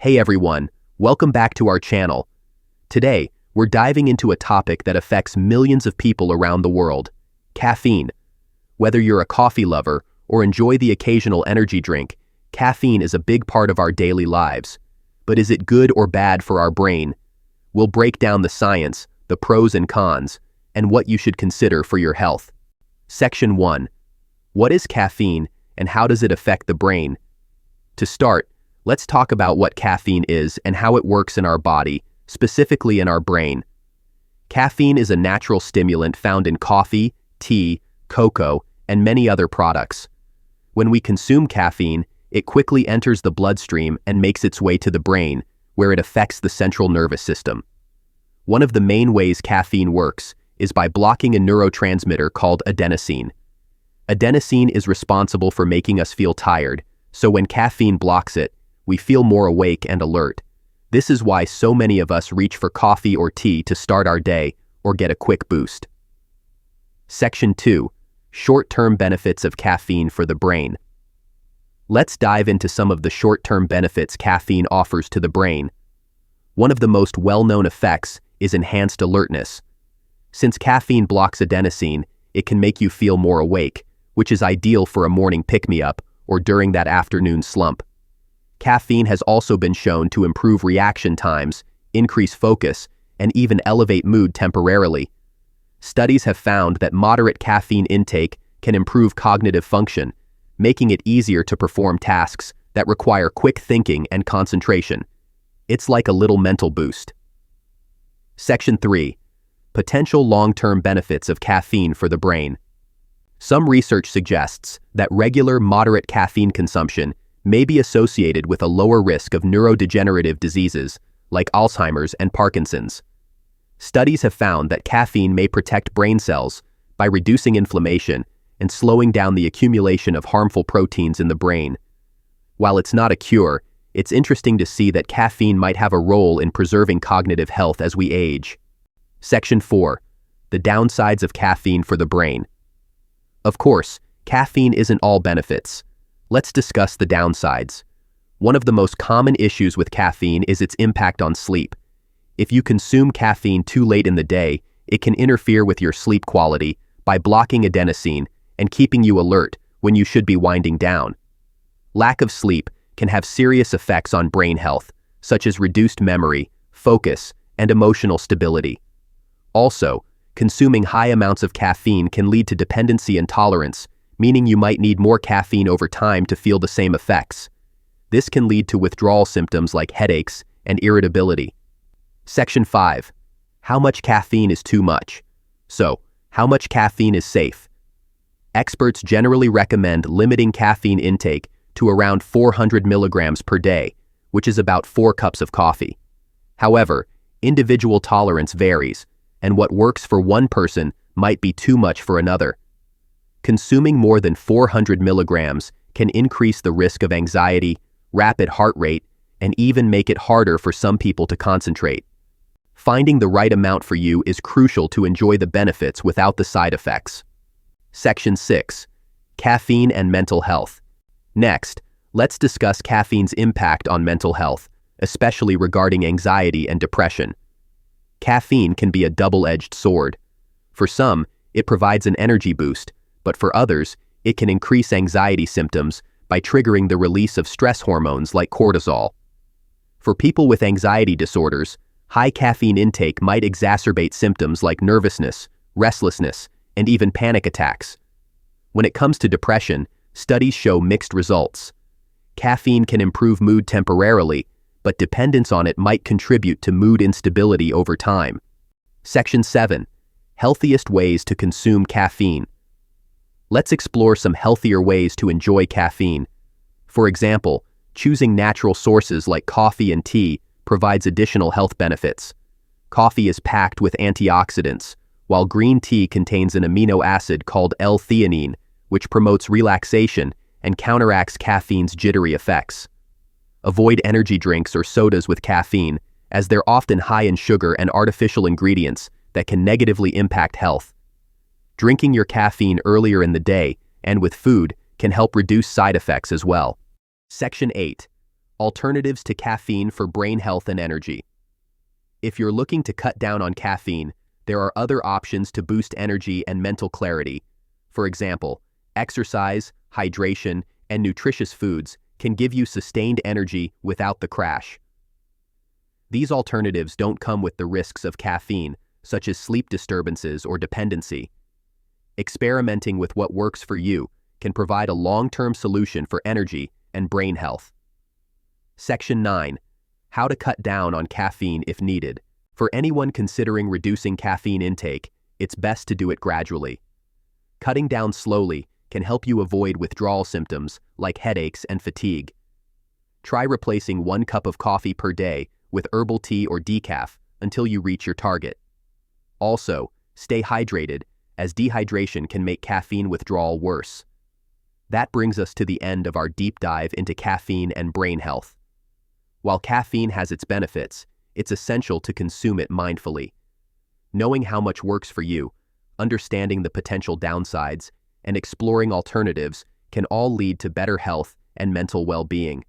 Hey everyone, welcome back to our channel. Today, we're diving into a topic that affects millions of people around the world: caffeine. Whether you're a coffee lover or enjoy the occasional energy drink, caffeine is a big part of our daily lives. But is it good or bad for our brain? We'll break down the science, the pros and cons, and what you should consider for your health. Section 1. What is caffeine and how does it affect the brain? To start, let's talk about what caffeine is and how it works in our body, specifically in our brain. Caffeine is a natural stimulant found in coffee, tea, cocoa, and many other products. When we consume caffeine, it quickly enters the bloodstream and makes its way to the brain, where it affects the central nervous system. One of the main ways caffeine works is by blocking a neurotransmitter called adenosine. Adenosine is responsible for making us feel tired, so when caffeine blocks it, we feel more awake and alert. This is why so many of us reach for coffee or tea to start our day or get a quick boost. Section 2. Short-term benefits of caffeine for the brain. Let's dive into some of the short-term benefits caffeine offers to the brain. One of the most well-known effects is enhanced alertness. Since caffeine blocks adenosine, it can make you feel more awake, which is ideal for a morning pick-me-up or during that afternoon slump. Caffeine has also been shown to improve reaction times, increase focus, and even elevate mood temporarily. Studies have found that moderate caffeine intake can improve cognitive function, making it easier to perform tasks that require quick thinking and concentration. It's like a little mental boost. Section 3. Potential long-term benefits of caffeine for the brain. Some research suggests that regular, moderate caffeine consumption may be associated with a lower risk of neurodegenerative diseases like Alzheimer's and Parkinson's. Studies have found that caffeine may protect brain cells by reducing inflammation and slowing down the accumulation of harmful proteins in the brain. While it's not a cure, it's interesting to see that caffeine might have a role in preserving cognitive health as we age. Section 4. The downsides of caffeine for the brain. Of course, caffeine isn't all benefits. Let's discuss the downsides. One of the most common issues with caffeine is its impact on sleep. If you consume caffeine too late in the day, it can interfere with your sleep quality by blocking adenosine and keeping you alert when you should be winding down. Lack of sleep can have serious effects on brain health, such as reduced memory, focus, and emotional stability. Also, consuming high amounts of caffeine can lead to dependency and tolerance, meaning you might need more caffeine over time to feel the same effects. This can lead to withdrawal symptoms like headaches and irritability. Section 5. How much caffeine is too much? So, how much caffeine is safe? Experts generally recommend limiting caffeine intake to around 400 milligrams per day, which is about 4 cups of coffee. However, individual tolerance varies, and what works for one person might be too much for another. Consuming more than 400 milligrams can increase the risk of anxiety, rapid heart rate, and even make it harder for some people to concentrate. Finding the right amount for you is crucial to enjoy the benefits without the side effects. Section 6. Caffeine and mental health. Next, let's discuss caffeine's impact on mental health, especially regarding anxiety and depression. Caffeine can be a double-edged sword. For some, it provides an energy boost, but for others, it can increase anxiety symptoms by triggering the release of stress hormones like cortisol. For people with anxiety disorders, high caffeine intake might exacerbate symptoms like nervousness, restlessness, and even panic attacks. When it comes to depression, studies show mixed results. Caffeine can improve mood temporarily, but dependence on it might contribute to mood instability over time. Section 7. Healthiest ways to consume caffeine. Let's explore some healthier ways to enjoy caffeine. For example, choosing natural sources like coffee and tea provides additional health benefits. Coffee is packed with antioxidants, while green tea contains an amino acid called L-theanine, which promotes relaxation and counteracts caffeine's jittery effects. Avoid energy drinks or sodas with caffeine, as they're often high in sugar and artificial ingredients that can negatively impact health. Drinking your caffeine earlier in the day and with food can help reduce side effects as well. Section 8. Alternatives to caffeine for brain health and energy. If you're looking to cut down on caffeine, there are other options to boost energy and mental clarity. For example, exercise, hydration, and nutritious foods can give you sustained energy without the crash. These alternatives don't come with the risks of caffeine, such as sleep disturbances or dependency. Experimenting with what works for you can provide a long-term solution for energy and brain health. Section 9. How to cut down on caffeine if needed. For anyone considering reducing caffeine intake, it's best to do it gradually. Cutting down slowly can help you avoid withdrawal symptoms like headaches and fatigue. Try replacing 1 cup of coffee per day with herbal tea or decaf until you reach your target. Also, stay hydrated, as dehydration can make caffeine withdrawal worse. That brings us to the end of our deep dive into caffeine and brain health. While caffeine has its benefits, it's essential to consume it mindfully. Knowing how much works for you, understanding the potential downsides, and exploring alternatives can all lead to better health and mental well-being.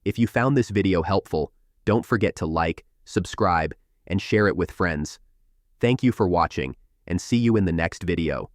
If you found this video helpful, don't forget to like, subscribe, and share it with friends. Thank you for watching, and see you in the next video.